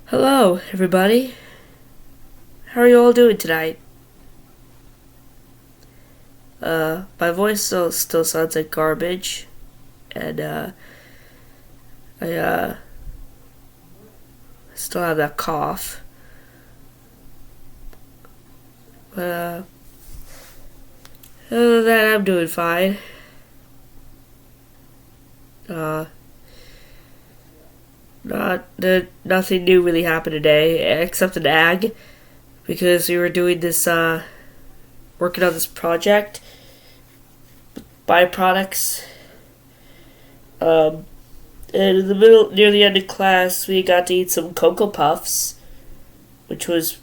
Hello, everybody. How are you all doing tonight? My voice still sounds like garbage, and I still have that cough. But other than that, I'm doing fine. Uh, nothing new really happened today except an ag because we were doing this working on this project, byproducts. Um, and in the middle, near the end of class, we got to eat some Cocoa Puffs, which was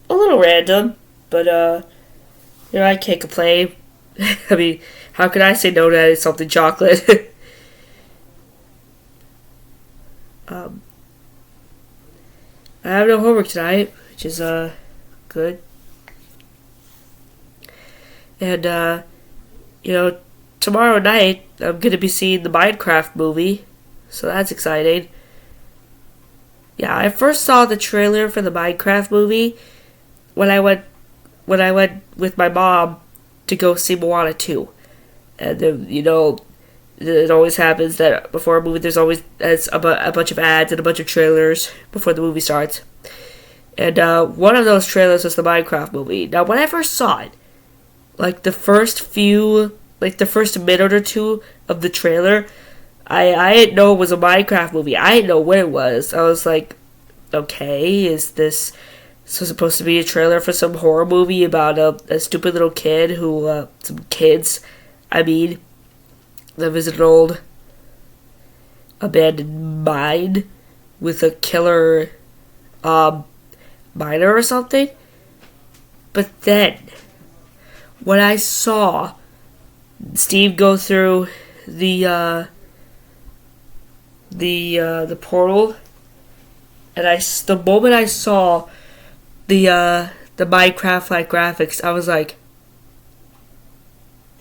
a little random, but I can't complain. I mean, how can I say no to adding something chocolate? um, I have no homework tonight, which is good. And tomorrow night I'm gonna be seeing the Minecraft movie, so that's exciting. Yeah, I first saw the trailer for the Minecraft movie when I went with my mom to go see Moana 2. And then, it always happens that before a movie there's always a bunch of ads and a bunch of trailers before the movie starts. And one of those trailers was the Minecraft movie. Now, when I first saw it, like the first minute or two of the trailer, I didn't know it was a Minecraft movie. I didn't know what it was. I was like, okay, is this supposed to be a trailer for some horror movie about a stupid little kid some kids, that visit an old abandoned mine with a killer miner or something? But then, when I saw Steve go through the portal, and the moment I saw the Minecraft like graphics, I was like,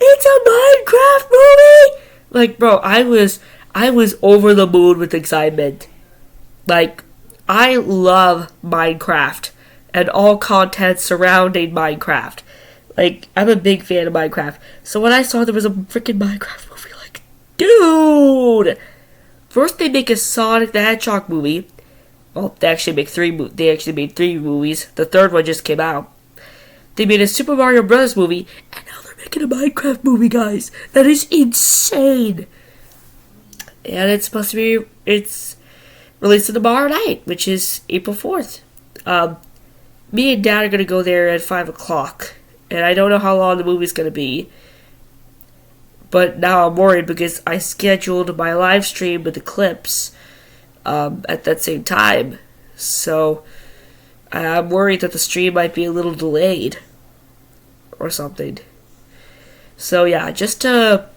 it's a Minecraft movie! Like, bro, I was over the moon with excitement. Like, I love Minecraft and all content surrounding Minecraft. Like, I'm a big fan of Minecraft. So when I saw there was a freaking Minecraft movie, like, dude! First they make a Sonic the Hedgehog movie. Well, they actually made three movies. The third one just came out. They made a Super Mario Bros. Movie, and now they're making a Minecraft movie, guys. That is insane. And it's released tomorrow night, which is April 4th. Me and Dad are going to go there at 5 o'clock. And I don't know how long the movie's going to be. But now I'm worried because I scheduled my live stream with the clips at that same time. So I'm worried that the stream might be a little delayed or something. So yeah, just to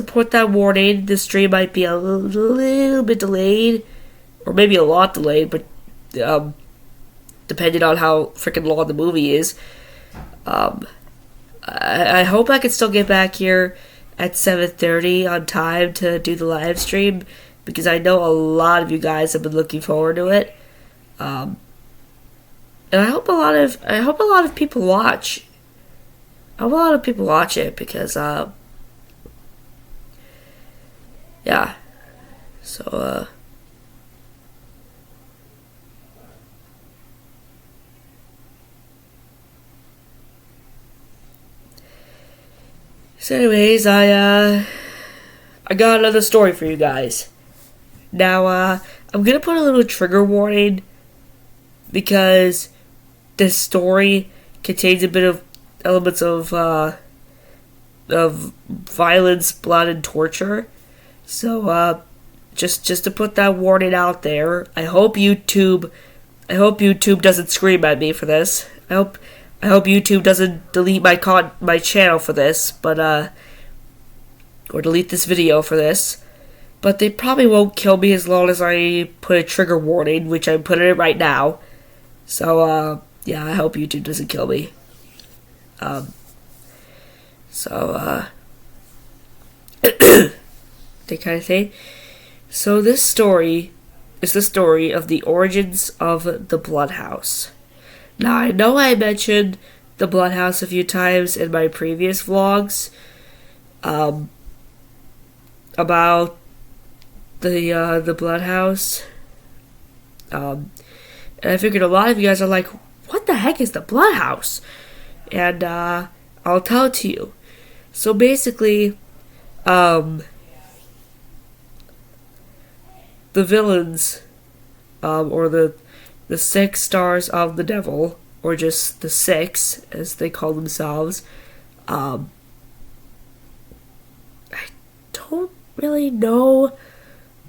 put that warning, the stream might be a little bit delayed, or maybe a lot delayed, but depending on how freaking long the movie is. I hope I can still get back here at 7:30 on time to do the live stream, because I know a lot of you guys have been looking forward to it. And I hope a lot of people watch. I hope a lot of people watch it because yeah. So anyways, I got another story for you guys. Now I'm gonna put a little trigger warning because this story contains a bit of elements of violence, blood, and torture. So just to put that warning out there, I hope YouTube doesn't scream at me for this. I hope YouTube doesn't delete my channel for this, but or delete this video for this. But they probably won't kill me as long as I put a trigger warning, which I'm putting it right now. So yeah, I hope YouTube doesn't kill me. That kind of thing. So this story is the story of the origins of the Blood House. Now, I know I mentioned the Blood House a few times in my previous vlogs about the Blood House. And I figured a lot of you guys are like, what the heck is the Blood House? And I'll tell it to you. So basically, the villains, or the 6 stars of the devil, or just the 6, as they call themselves, I don't really know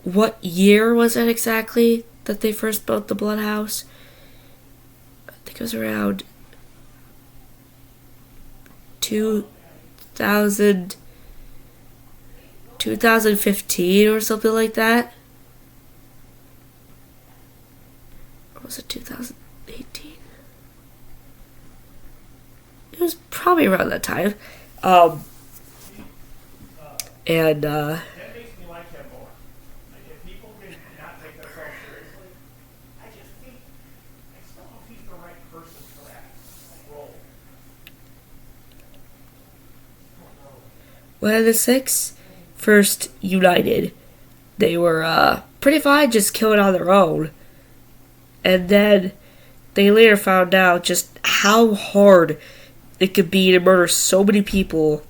what year was it exactly that they first built the Blood House. I think it was around 2015 or something like that. Or was it 2018? It was probably around that time. And that makes me like him more. Like, if people can not take themselves seriously, I just think I still don't think he's the right person for that role. when the 6 first united, they were pretty fine just killing on their own. And then they later found out just how hard it could be to murder so many people.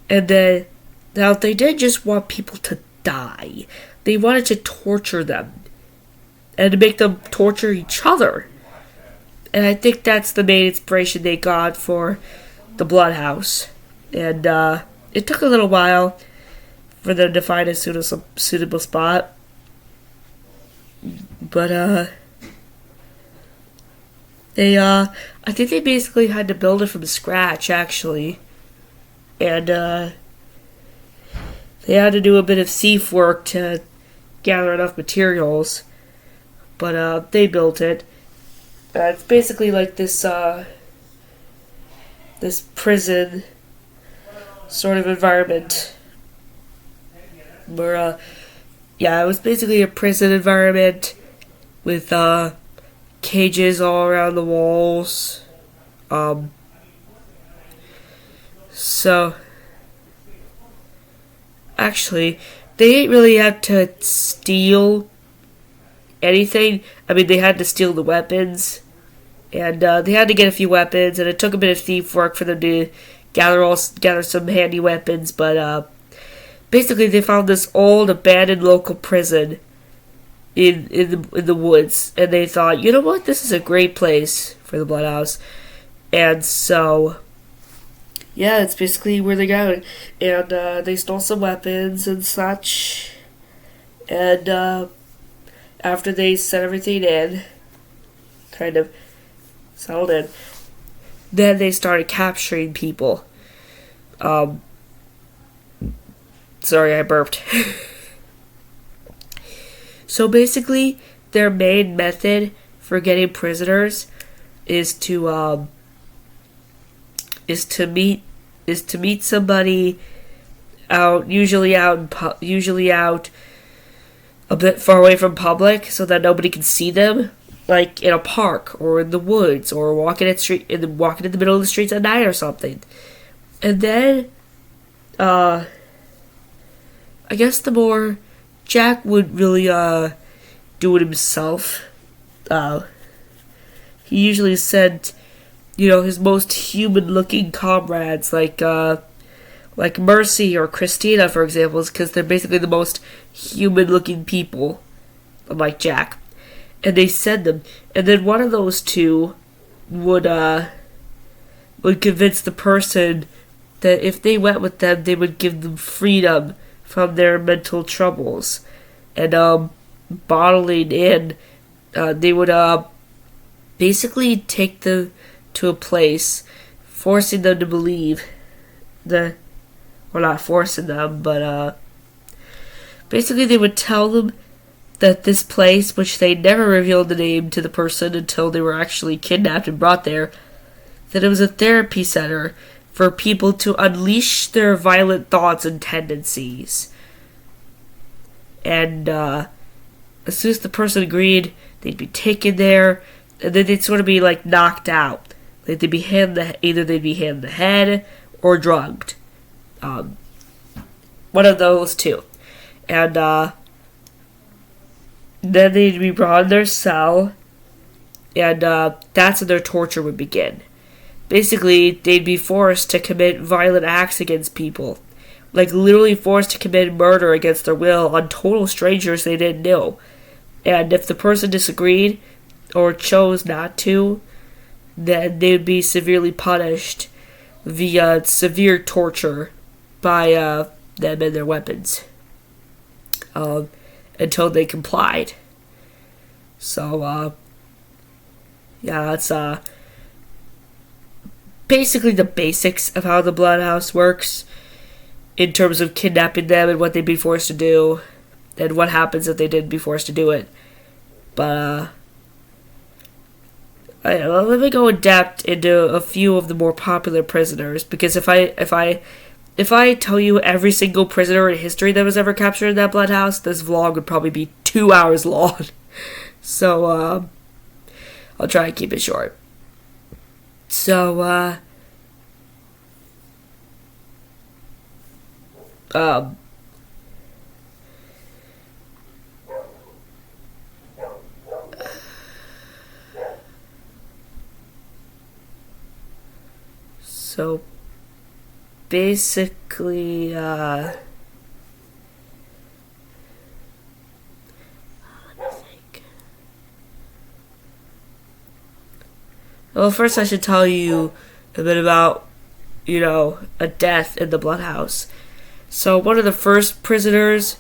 And then, now they didn't just want people to die. They wanted to torture them. And to make them torture each other. And I think that's the main inspiration they got for the Blood House. And it took a little while for them to find a suitable spot. But I think they basically had to build it from scratch, actually. And they had to do a bit of thief work to gather enough materials. But they built it. It's basically like this this prison sort of environment. Where, yeah, it was basically a prison environment with cages all around the walls. So, actually, they didn't really have to steal anything. I mean, they had to steal the weapons, and they had to get a few weapons, and it took a bit of thief work for them to gather some handy weapons. But basically, they found this old abandoned local prison in the woods, and they thought, you know what, this is a great place for the Blood House. And so, yeah, it's basically where they got it. And they stole some weapons and such. And after they set everything in, kind of settled in, then they started capturing people. Sorry, I burped. So basically, their main method for getting prisoners is to meet somebody usually out a bit far away from public, so that nobody can see them, like in a park or in the woods, or walking in the middle of the streets at night or something. And then, I guess the more Jack would really do it himself. He usually sent, his most human-looking comrades, like Mercy or Christina, for example, because they're basically the most human-looking people, like Jack. And they send them, and then one of those two would convince the person that if they went with them, they would give them freedom from their mental troubles. And bottling in, they would basically take them to a place, forcing them to believe well, not forcing them, but basically they would tell them that this place, which they never revealed the name to the person until they were actually kidnapped and brought there, that it was a therapy center for people to unleash their violent thoughts and tendencies. And as soon as the person agreed, they'd be taken there, and then they'd sort of be like knocked out. Like either they'd be hit in the head or drugged. One of those two. And then they'd be brought in their cell, and that's when their torture would begin. Basically, they'd be forced to commit violent acts against people. Like, literally forced to commit murder against their will on total strangers they didn't know. And if the person disagreed, or chose not to, then they would be severely punished via severe torture by them and their weapons. Until they complied. So, yeah, that's basically the basics of how the Bloodhouse works in terms of kidnapping them and what they'd be forced to do and what happens if they didn't be forced to do it. But let me go in depth into a few of the more popular prisoners, because if I tell you every single prisoner in history that was ever captured in that Bloodhouse, this vlog would probably be 2 hours long. So I'll try and keep it short. So, basically, let me think. Well, first I should tell you a bit about, a death in the Bloodhouse. So one of the first prisoners,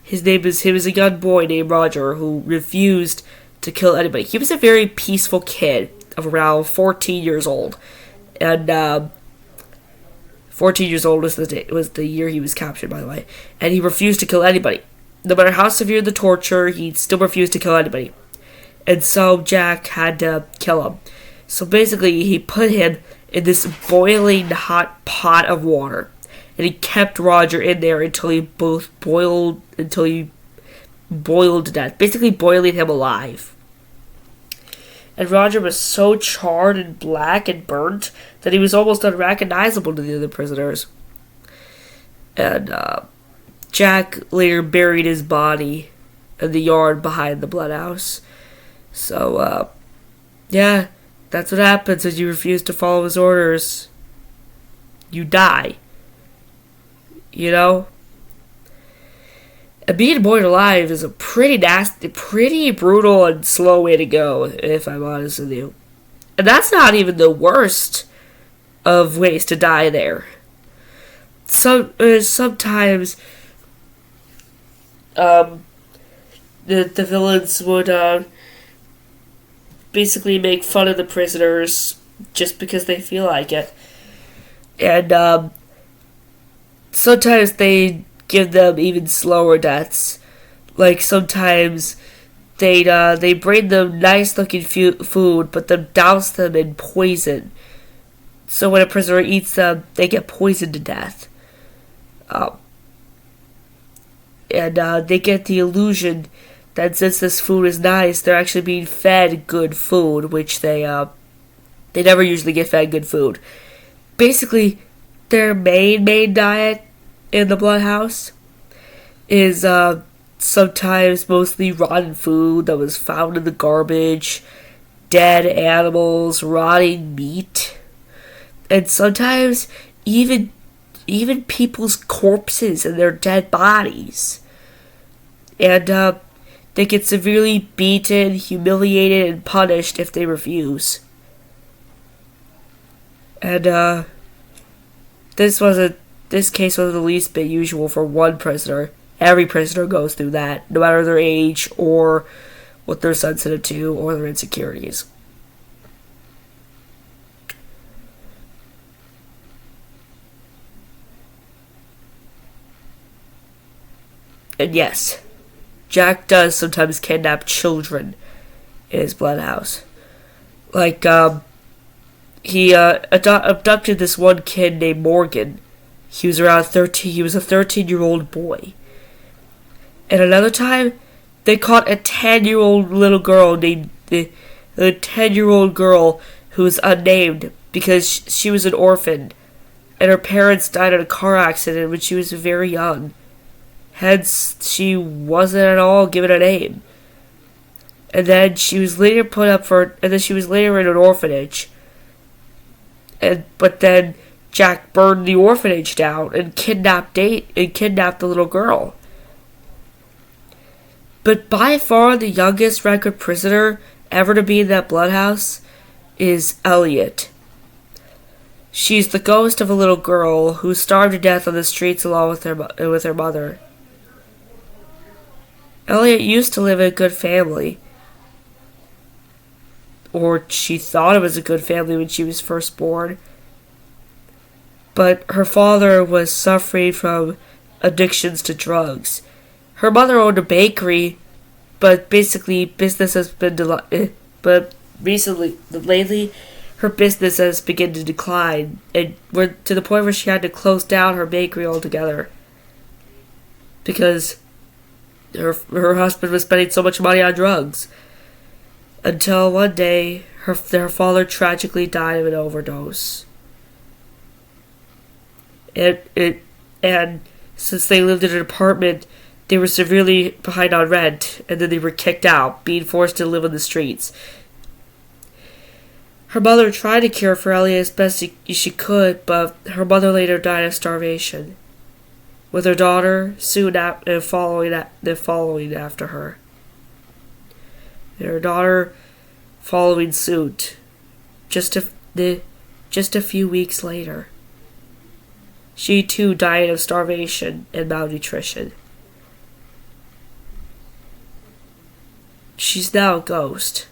he was a young boy named Roger who refused to kill anybody. He was a very peaceful kid of around 14 years old. And 14 years old was the year he was captured, by the way. And he refused to kill anybody. No matter how severe the torture, he still refused to kill anybody. And so Jack had to kill him. So basically, he put him in this boiling hot pot of water. And he kept Roger in there until he boiled to death. Basically boiling him alive. And Roger was so charred and black and burnt that he was almost unrecognizable to the other prisoners. And Jack later buried his body in the yard behind the Bloodhouse. So, yeah, that's what happens when you refuse to follow his orders. You die. And being boiled alive is a pretty nasty, pretty brutal and slow way to go, if I'm honest with you. And that's not even the worst of ways to die there. Sometimes the villains would basically make fun of the prisoners just because they feel like it. And sometimes they give them even slower deaths. Like sometimes they bring them nice looking food, but then douse them in poison. So when a prisoner eats them, they get poisoned to death. And they get the illusion that since this food is nice, they're actually being fed good food, which they never usually get fed good food. Basically, their main diet in the Bloodhouse is sometimes mostly rotten food that was found in the garbage, dead animals, rotting meat, and sometimes even people's corpses and their dead bodies. And they get severely beaten, humiliated, and punished if they refuse. And this case was the least bit usual for one prisoner. Every prisoner goes through that, no matter their age or what they're sensitive to or their insecurities. And yes, Jack does sometimes kidnap children in his Bloodhouse. Like, he abducted this one kid named Morgan. He was around 13. He was a 13-year-old boy. And another time, they caught a 10-year-old little girl named a 10-year-old girl who was unnamed because she was an orphan, and her parents died in a car accident when she was very young. Hence, she wasn't at all given a name. And then she was later she was later in an orphanage. But then Jack burned the orphanage down and kidnapped the little girl. But by far the youngest record prisoner ever to be in that bloodhouse is Elliot. She's the ghost of a little girl who starved to death on the streets along with her mother. Elliot used to live in a good family. Or she thought it was a good family when she was first born. But her father was suffering from addictions to drugs. Her mother owned a bakery, but basically business has been but lately her business has begun to decline, and we're to the point where she had to close down her bakery altogether because her husband was spending so much money on drugs. Until one day, her father tragically died of an overdose. And since they lived in an apartment, they were severely behind on rent, and then they were kicked out, being forced to live on the streets. Her mother tried to care for Elliot as best she could, but her mother later died of starvation, with her daughter soon following after her. And her daughter following suit just a few weeks later. She too died of starvation and malnutrition. She's now a ghost.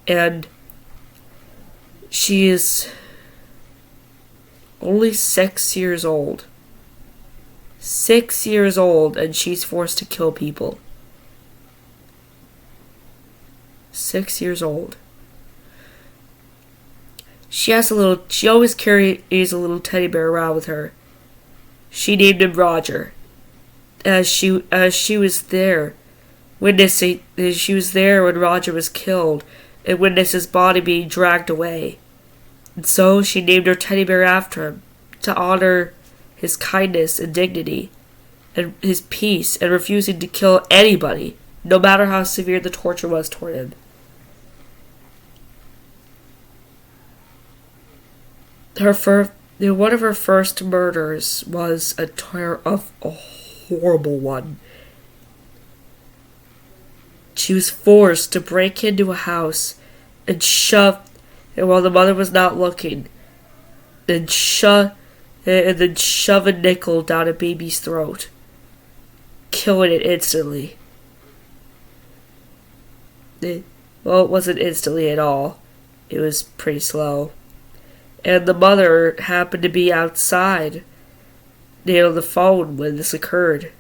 And she is only 6 years old. 6 years old, and she's forced to kill people. 6 years old. She always carries a little teddy bear around with her. She named him Roger. As she was there, she was there when Roger was killed and witnessed his body being dragged away. And so she named her teddy bear after him to honor his kindness and dignity and his peace and refusing to kill anybody, no matter how severe the torture was toward him. One of her first murders was a horrible one. She was forced to break into a house and while the mother was not looking, and then shove a nickel down a baby's throat, killing it instantly. Well, it wasn't instantly at all. It was pretty slow. And the mother happened to be outside, on the phone when this occurred.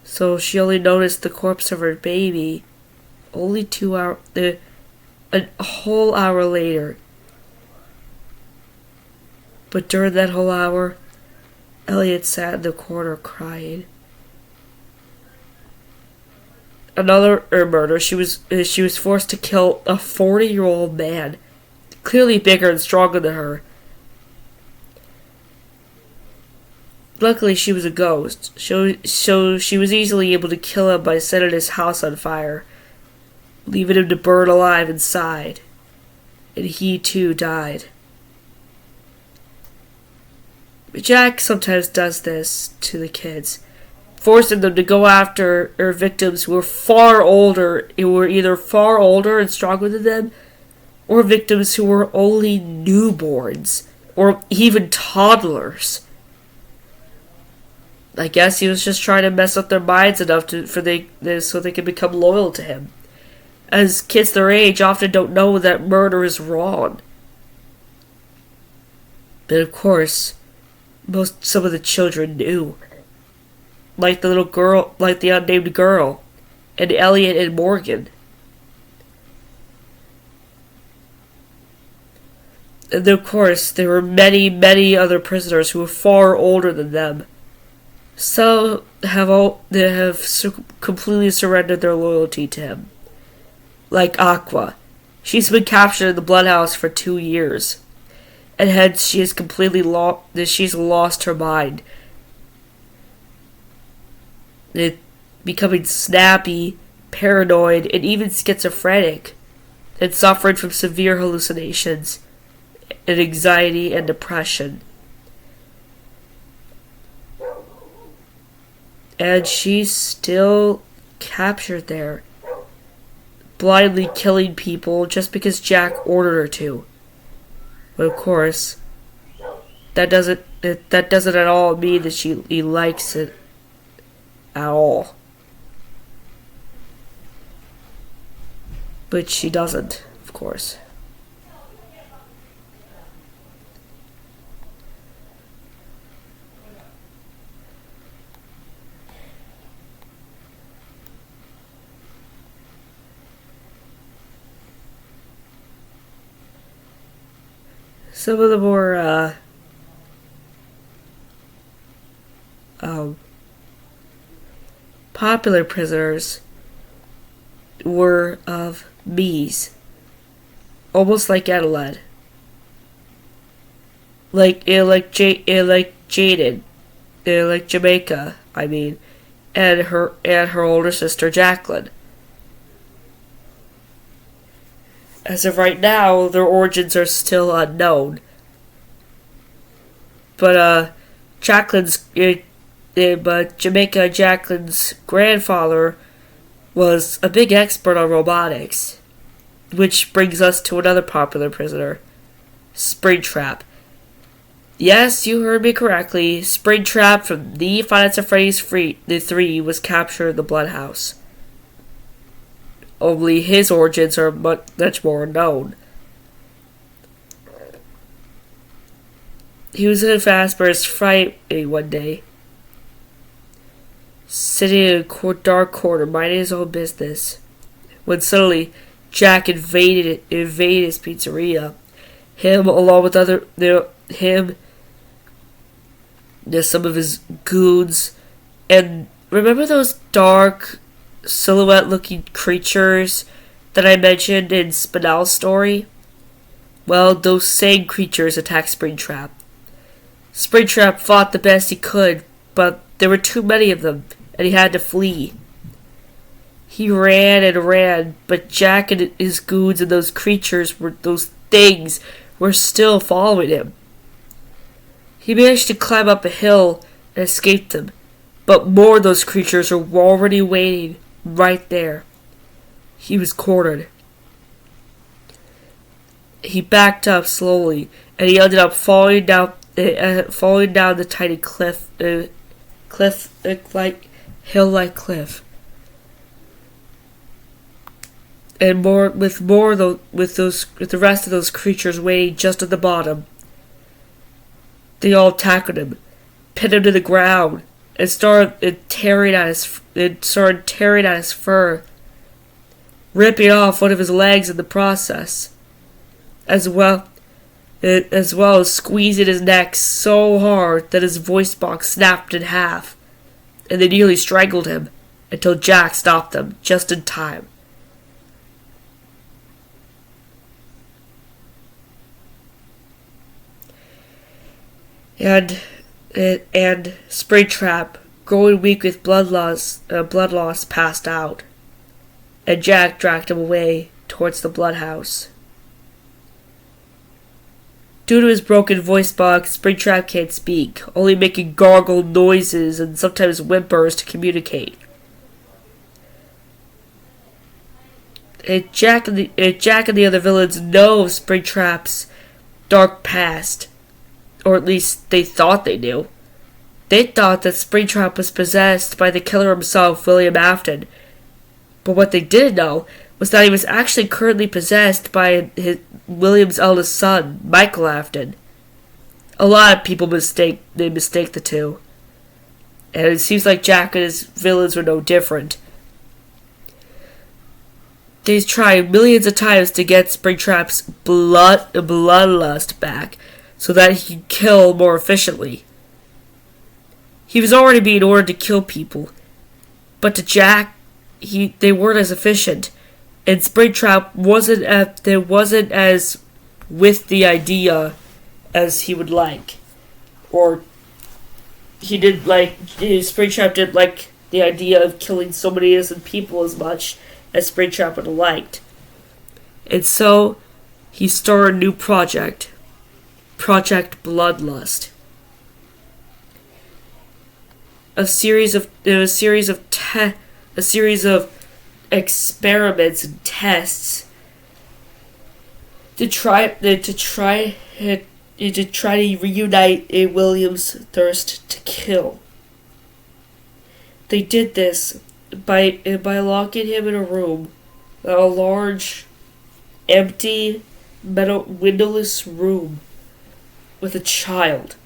So she only noticed the corpse of her baby only a whole hour later. But during that whole hour, Elliot sat in the corner crying. Another murder. She was forced to kill a 40-year-old man, clearly bigger and stronger than her. Luckily, she was a ghost, so she was easily able to kill him by setting his house on fire, leaving him to burn alive inside. And he too died. Jack sometimes does this to the kids, forcing them to go after her victims who were either far older and stronger than them, or victims who were only newborns, or even toddlers. I guess he was just trying to mess up their minds enough so they could become loyal to him. As kids their age often don't know that murder is wrong. But of course, some of the children knew. Like the little girl, like the unnamed girl, and Elliot and Morgan. And of course, there were many, many other prisoners who were far older than them. So, completely surrendered their loyalty to him. Like Aqua, she's been captured in the Bloodhouse for 2 years, and hence she is she's lost her mind. Becoming snappy, paranoid, and even schizophrenic, and suffering from severe hallucinations, and anxiety and depression. And she's still captured there, blindly killing people just because Jack ordered her to. But of course, that doesn't at all mean that he likes it at all. But she doesn't, of course. Some of the more popular prisoners were of bees, almost like Adelaide, like Jaden, like Jamaica. I mean, and her older sister Jacqueline. As of right now, their origins are still unknown. But Jamaica Jacqueline's grandfather was a big expert on robotics, which brings us to another popular prisoner, Springtrap. Yes, you heard me correctly. Springtrap from the Five Nights at Freddy's 3 was captured in the Bloodhouse. Only his origins are much more unknown. He was in Fazbear's Fright one day, sitting in a dark corner, minding his own business, when suddenly Jack invaded his pizzeria. Him, along with some of his goons, and remember those dark silhouette-looking creatures that I mentioned in Spinell's story? Well, those same creatures attacked Springtrap. Springtrap fought the best he could, but there were too many of them, and he had to flee. He ran and ran, but Jack and his goons and those things were still following him. He managed to climb up a hill and escape them, but more of those creatures were already waiting right there. He was cornered. He backed up slowly, and he ended up falling down the tiny hill-like cliff. And with the rest of those creatures waiting just at the bottom. They all tackled him, pinned him to the ground, and started tearing at his fur, ripping off one of his legs in the process, as well as squeezing his neck so hard that his voice box snapped in half, and they nearly strangled him until Jack stopped them just in time. And Springtrap, growing weak with blood loss, passed out, and Jack dragged him away towards the Bloodhouse. Due to his broken voice box, Springtrap can't speak, only making gargle noises and sometimes whimpers to communicate. And Jack and the other villains know of Springtrap's dark past. Or at least they thought they knew. They thought that Springtrap was possessed by the killer himself, William Afton. But what they didn't know was that he was actually currently possessed by William's eldest son, Michael Afton. A lot of people mistake the two. And it seems like Jack and his villains were no different. They tried millions of times to get Springtrap's bloodlust back, so that he could kill more efficiently. He was already being ordered to kill people, but to Jack, they weren't as efficient, and Springtrap wasn't as with the idea as he would like, or he did like Springtrap didn't like the idea of killing so many innocent people as much as Springtrap would have liked, and so he started a new project, Project Bloodlust. A series of experiments and tests to try to reunite a William's thirst to kill. They did this by locking him in a room, a large, empty, metal windowless room with a child.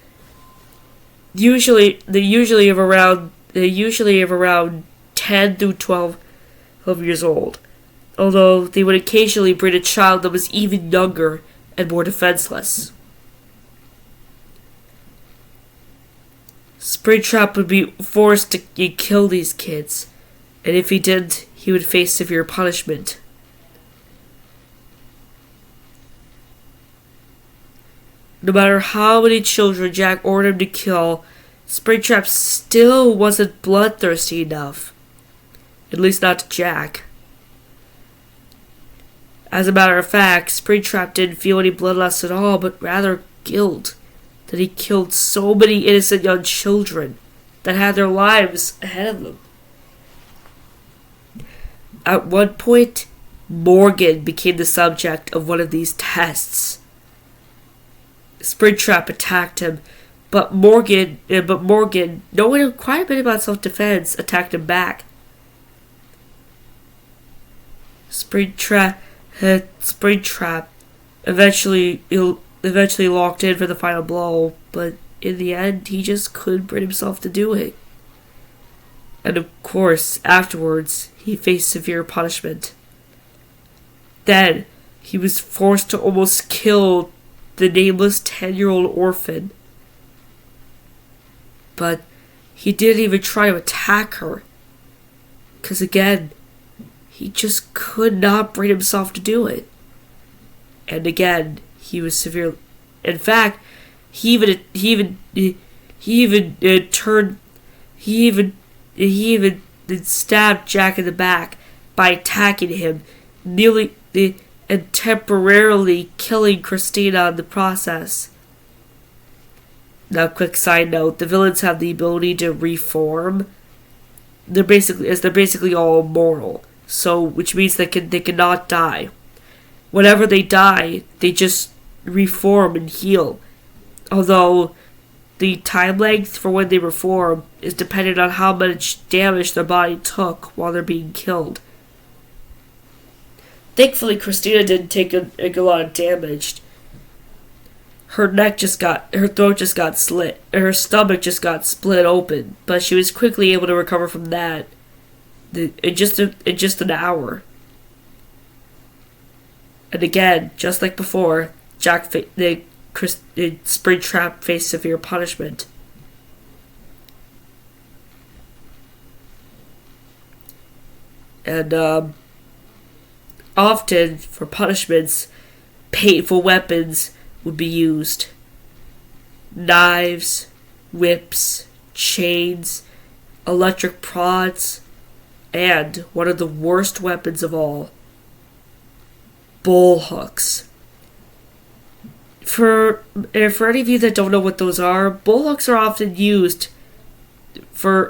They usually have around 10 through 12 years old, although they would occasionally bring a child that was even younger and more defenseless. Springtrap would be forced to kill these kids, and if he didn't, he would face severe punishment. No matter how many children Jack ordered him to kill, Springtrap still wasn't bloodthirsty enough. At least not to Jack. As a matter of fact, Springtrap didn't feel any bloodlust at all, but rather guilt that he killed so many innocent young children that had their lives ahead of them. At one point, Morgan became the subject of one of these tests. Springtrap attacked him, but Morgan, knowing quite a bit about self-defense, attacked him back. Springtrap eventually locked in for the final blow, but in the end, he just couldn't bring himself to do it. And of course, afterwards, he faced severe punishment. Then, he was forced to almost kill the nameless 10-year-old orphan. But he didn't even try to attack her, because again, he just could not bring himself to do it. And again, he was severe. In fact, he even stabbed Jack in the back by attacking him, nearly and temporarily killing Christina in the process. Now, quick side note: the villains have the ability to reform. They're basically all immortal, so which means they cannot die. Whenever they die, they just reform and heal. Although the time length for when they reform is dependent on how much damage their body took while they're being killed. Thankfully, Christina didn't take a lot of damage. Her throat just got slit, and her stomach just got split open, but she was quickly able to recover from that in just an hour. And again, just like before, Springtrap faced severe punishment. And often, for punishments, painful weapons would be used. Knives, whips, chains, electric prods, and one of the worst weapons of all, bull hooks. For any of you that don't know what those are, bull hooks are often used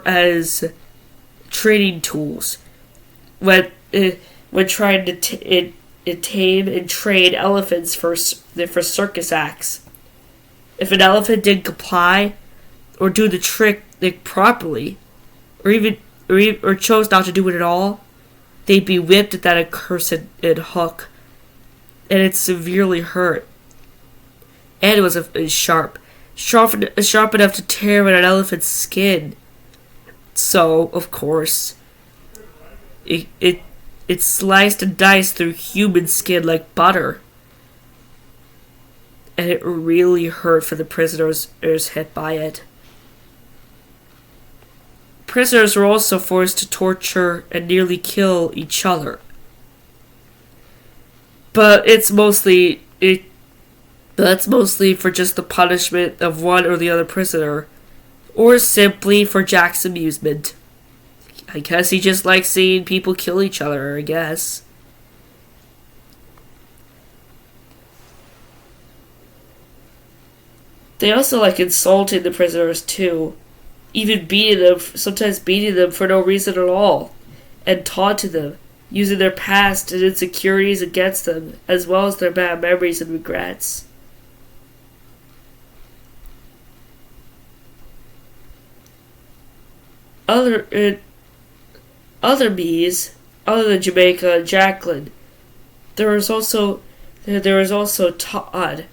as training tools when trying to tame and train elephants for circus acts. If an elephant didn't comply or do the trick properly, or chose not to do it at all, they'd be whipped at that accursed hook, and it severely hurt. And it was sharp enough to tear at an elephant's skin. So, of course, it sliced and diced through human skin like butter. And it really hurt for the prisoners hit by it. prisoners were also forced to torture and nearly kill each other. But that's mostly for just the punishment of one or the other prisoner, or simply for Jack's amusement. I guess he just likes seeing people kill each other, I guess. They also like insulting the prisoners too, even sometimes beating them for no reason at all, and taunting them, using their past and insecurities against them, as well as their bad memories and regrets. Other me's, other than Jamaica and Jacqueline, there was also Todd,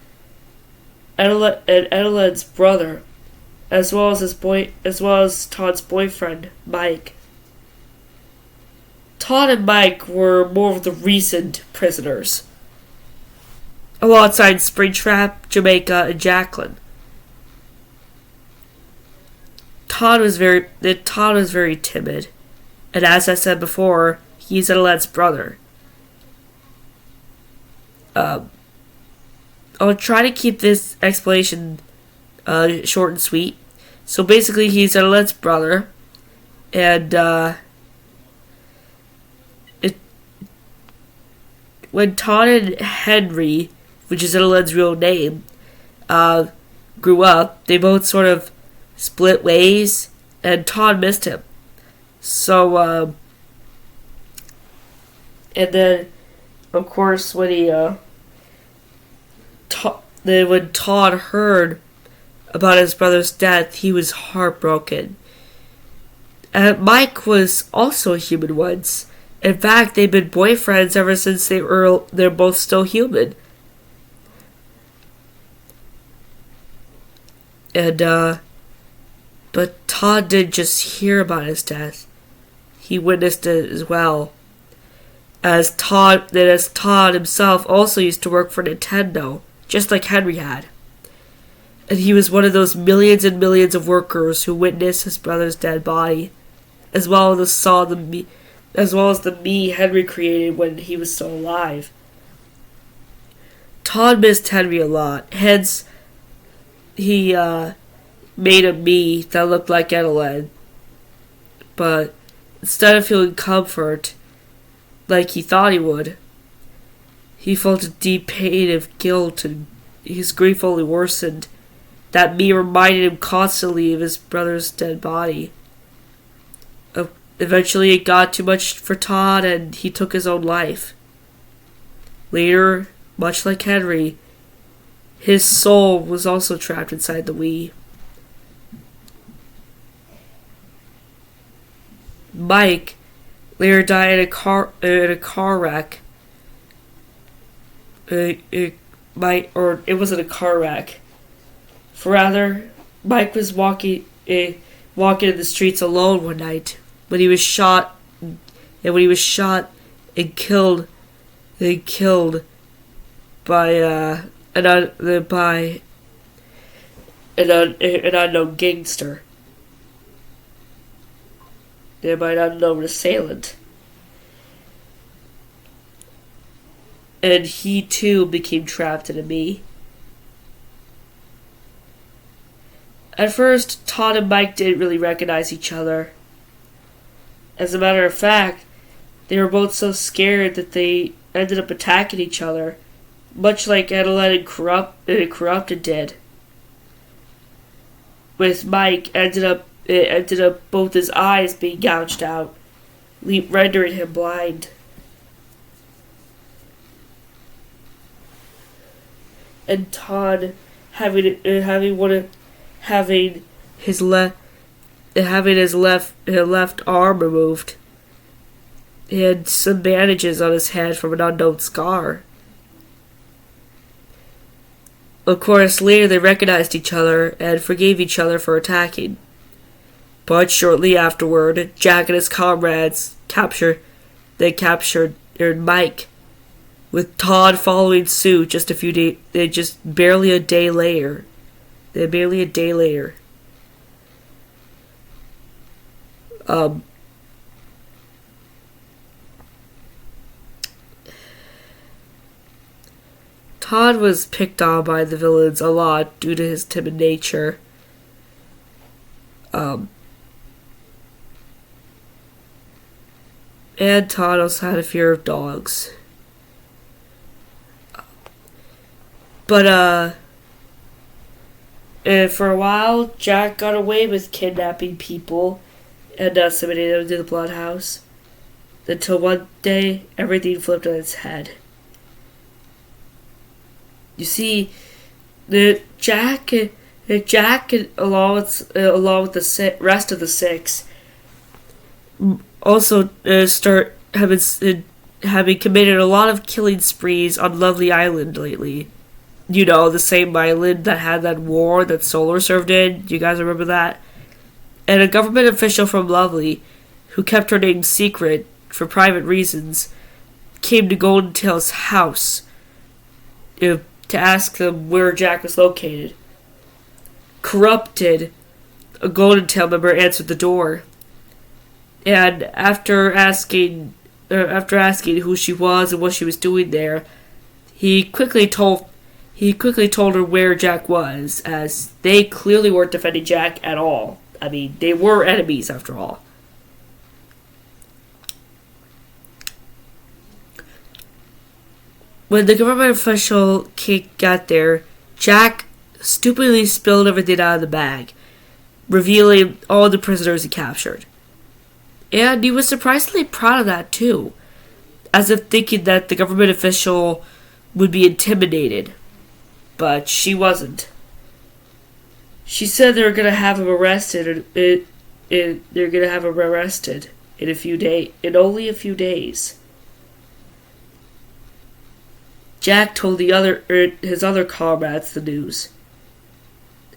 Adelaide's brother, as well as Todd's boyfriend, Mike. Todd and Mike were more of the recent prisoners, alongside Springtrap, Jamaica, and Jacqueline. Todd was very timid, and as I said before, he's Adelaide's brother. I'll try to keep this explanation short and sweet. So basically, he's Adelaide's brother, and when Todd and Henry, which is Adelaide's real name, grew up, they both sort of split ways, and Todd missed him. So, and then, of course, when Todd heard about his brother's death, he was heartbroken. And Mike was also human once. In fact, they've been boyfriends ever since they're both still human. And, but Todd didn't just hear about his death. He witnessed it as well. As Todd himself also used to work for Nintendo, just like Henry had. And he was one of those millions and millions of workers who witnessed his brother's dead body, as well as the me Henry created when he was still alive. Todd missed Henry a lot, hence he made a me that looked like Adelaide. But instead of feeling comfort, like he thought he would, he felt a deep pain of guilt, and his grief only worsened. That me reminded him constantly of his brother's dead body. Eventually it got too much for Todd, and he took his own life. Later, much like Henry, his soul was also trapped inside the Wii. Mike later died in a car wreck. It wasn't a car wreck. Rather, Mike was walking in the streets alone one night when he was shot and killed by an unknown gangster. By an unknown assailant. And he too became trapped in a me. At first, Todd and Mike didn't really recognize each other. As a matter of fact, they were both so scared that they ended up attacking each other, much like Adelaide and Corrupted did. With Mike, it ended up both his eyes being gouged out, rendering him blind. And Todd having his left arm removed. He had some bandages on his head from an unknown scar. Of course, later they recognized each other and forgave each other for attacking. But shortly afterward, Jack and his comrades captured Mike, with Todd following suit barely a day later. Um, Todd was picked on by the villains a lot due to his timid nature. Um, and Todd also had a fear of dogs. But, for a while, Jack got away with kidnapping people and submitting them to the blood house. Until one day, everything flipped on its head. You see, Jack, along with the rest of the six, also start having committed a lot of killing sprees on Lovely Island lately. You know, the same island that had that war that Solar served in. Do you guys remember that? And a government official from Lovely, who kept her name secret for private reasons, came to Golden Tail's house to ask them where Jack was located. Corrupted, a Golden Tail member answered the door, and after asking who she was and what she was doing there, he quickly told her where Jack was, as they clearly weren't defending Jack at all. I mean, they were enemies after all. When the government official got there, Jack stupidly spilled everything out of the bag, revealing all the prisoners he captured. And he was surprisingly proud of that too, as if thinking that the government official would be intimidated. But she wasn't. She said they were gonna have him arrested. They're gonna have him arrested in only a few days. Jack told his other comrades the news,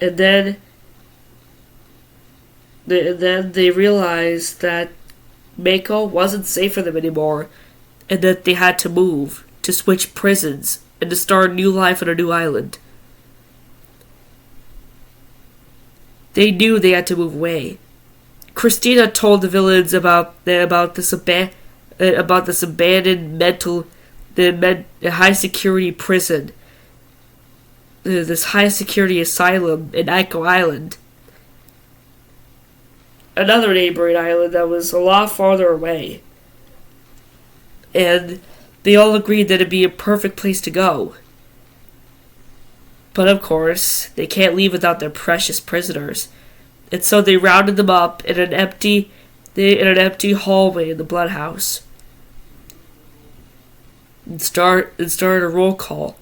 and then they realized that Mako wasn't safe for them anymore, and that they had to move, to switch prisons, and to start a new life on a new island. They knew they had to move away. Christina told the villains about this abandoned high security prison, this high security asylum in Iko Island, another neighboring island that was a lot farther away. And they all agreed that it'd be a perfect place to go. But of course, they can't leave without their precious prisoners. And so they rounded them up in an empty hallway in the blood house. And started a roll call.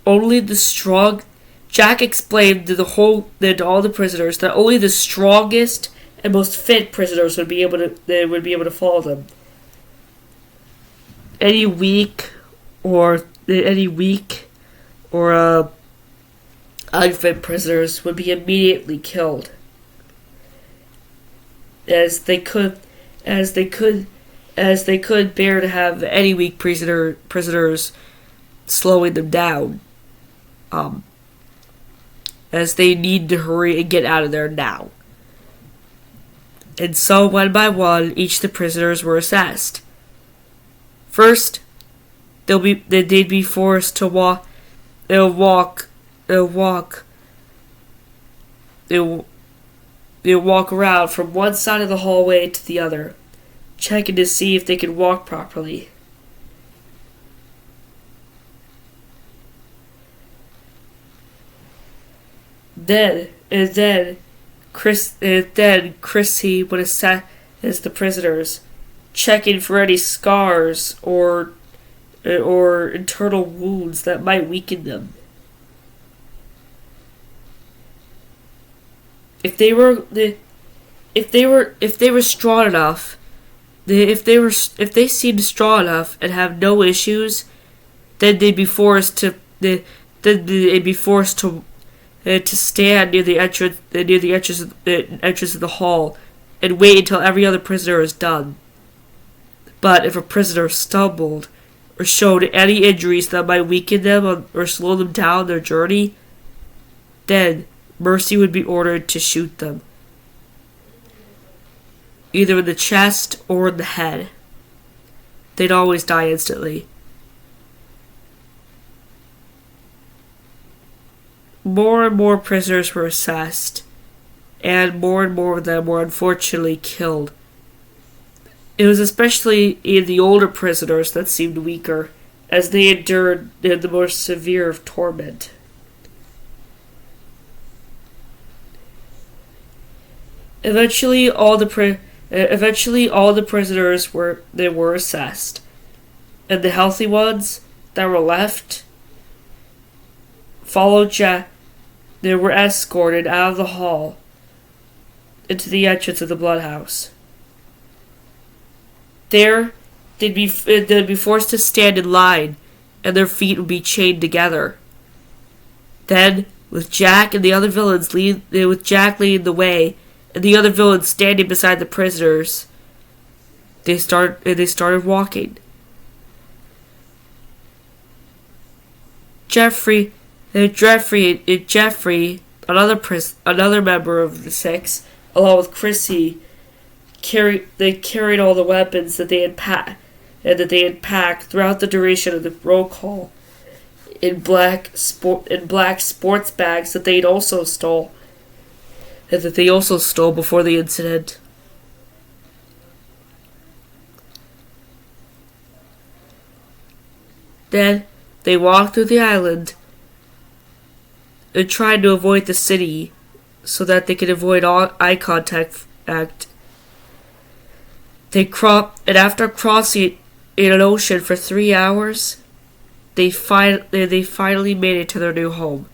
Only the strong Jack explained to all the prisoners that only the strongest and most fit prisoners would be able to follow them. Any weak or unfit prisoners would be immediately killed, as they could bear to have any weak prisoners slowing them down, as they need to hurry and get out of there now. And so, one by one, each of the prisoners were assessed. First, they'd be forced to walk around from one side of the hallway to the other, checking to see if they could walk properly. Then Chrissy would assess the prisoners, checking for any scars or internal wounds that might weaken them. If they were strong enough, if they seemed strong enough and have no issues, then they'd be forced to stand near the entrance of the hall and wait until every other prisoner is done. But if a prisoner stumbled or showed any injuries that might weaken them or slow them down their journey, then Mercy would be ordered to shoot them. either in the chest or in the head. They'd always die instantly. More and more prisoners were assessed, and more of them were unfortunately killed. It was especially in the older prisoners that seemed weaker, as they endured the more severe of torment. Eventually, all the prisoners were assessed, and the healthy ones that were left followed Jack. They were escorted out of the hall into the entrance of the bloodhouse. There, they'd be forced to stand in line, and their feet would be chained together. Then, with Jack and the other villains with Jack leading the way, and the other villains standing beside the prisoners, they started walking. Jeffrey, another member of the Six, along with Chrissy, carried all the weapons that they had packed throughout the duration of the roll call in black sports bags that they also stole before the incident. Then they walked through the island and tried to avoid the city so that they could avoid all eye contact. And after crossing in an ocean for 3 hours, they finally made it to their new home.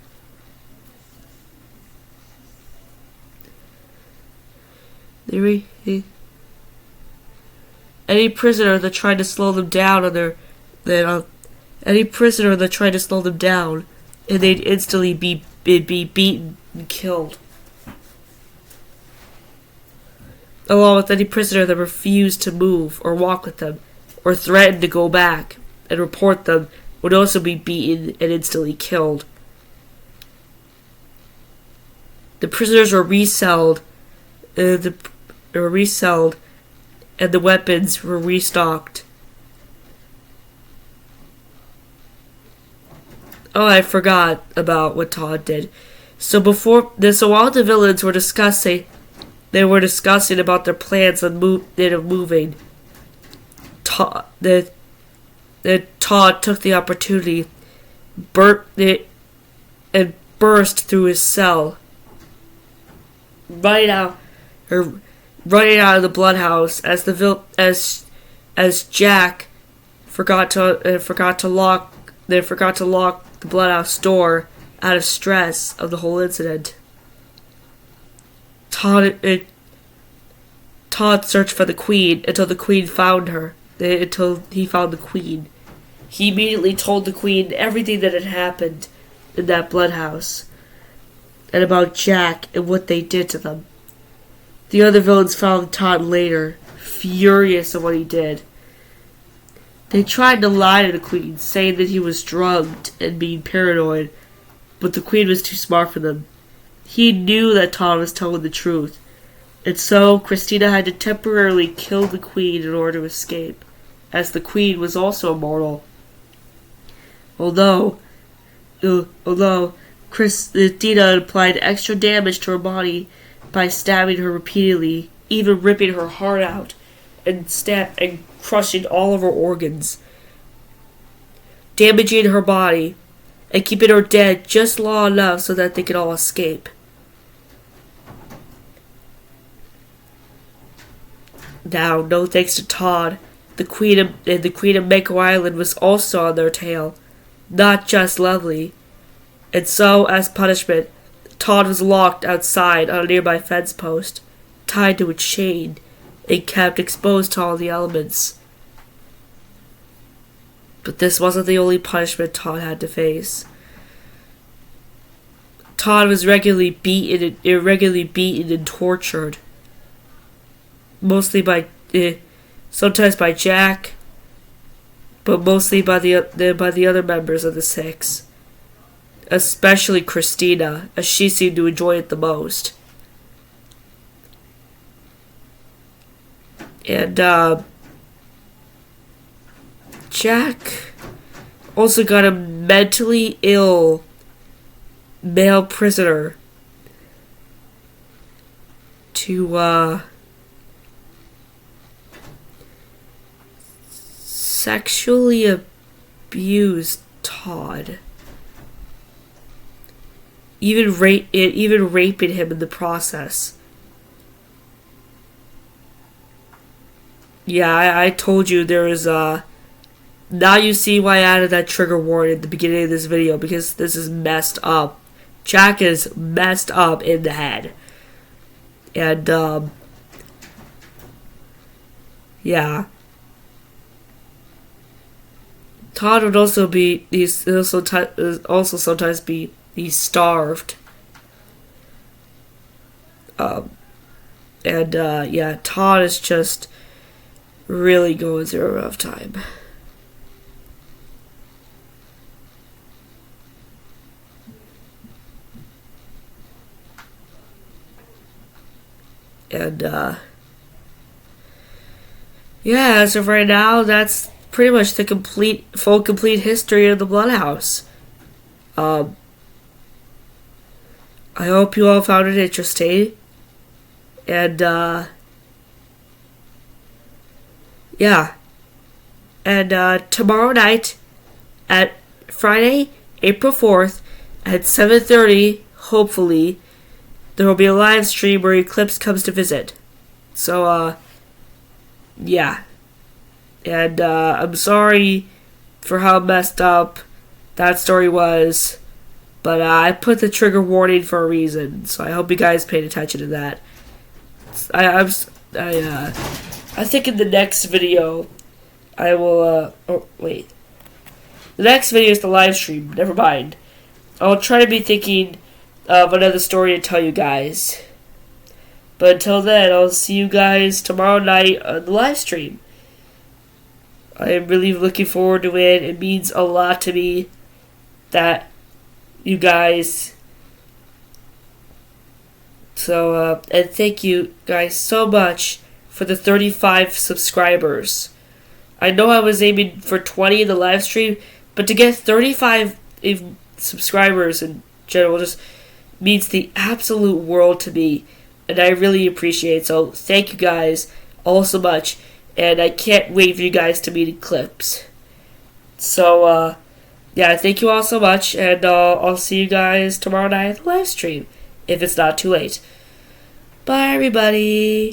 Any prisoner that tried to slow them down and they'd instantly be beaten and killed. Along with any prisoner that refused to move or walk with them, or threatened to go back and report them, would also be beaten and instantly killed. The prisoners were resold, and the weapons were restocked. Oh, I forgot about what Todd did. So while the villains were discussing about their plans of moving, Todd took the opportunity and burst through his cell, running out of the bloodhouse as Jack forgot to lock the bloodhouse door out of stress of the whole incident. Todd searched for the Queen until the Queen found her. Until he found the Queen. He immediately told the Queen everything that had happened in that bloodhouse, and about Jack and what they did to them. The other villains found Todd later, furious at what he did. They tried to lie to the Queen, saying that he was drugged and being paranoid, but the Queen was too smart for them. He knew that Todd was telling the truth, and so Christina had to temporarily kill the Queen in order to escape, as the Queen was also immortal. Although Christina applied extra damage to her body by stabbing her repeatedly, even ripping her heart out and crushing all of her organs, damaging her body and keeping her dead just long enough so that they could all escape. Now, no thanks to Todd, the Queen of Mako Island was also on their tail, not just Lovely. And so, as punishment, Todd was locked outside on a nearby fence post, tied to a chain, and kept exposed to all the elements. But this wasn't the only punishment Todd had to face. Todd was regularly beaten and tortured. Sometimes by Jack, but mostly by the other members of the Six. Especially Christina, as she seemed to enjoy it the most. And Jack also got a mentally ill male prisoner to sexually abuse Todd. Even raping him in the process. Yeah, I told you there is now you see why I added that trigger warning at the beginning of this video, because this is messed up. Jack is messed up in the head. And yeah. Todd would also be also sometimes be starved. And yeah, Todd is just really going through a rough time. And yeah, as of right now, that's pretty much the complete history of the Bloodhouse. I hope you all found it interesting. And yeah. And tomorrow night at Friday, April 4th at 7:30, hopefully, there will be a live stream where Eclipse comes to visit. So yeah. And I'm sorry for how messed up that story was, but I put the trigger warning for a reason, so I hope you guys paid attention to that. I think in the next video I will oh wait, the next video is the live stream. Never mind. I'll try to be thinking of another story to tell you guys. But until then, I'll see you guys tomorrow night on the live stream. I am really looking forward to it. It means a lot to me that you guys. So, and thank you guys so much for the 35 subscribers. I know I was aiming for 20 in the live stream, but to get 35 subscribers in general just means the absolute world to me, and I really appreciate it. So, thank you guys all so much. And I can't wait for you guys to meet Eclipse. So, yeah, thank you all so much. And I'll see you guys tomorrow night at the live stream, if it's not too late. Bye, everybody.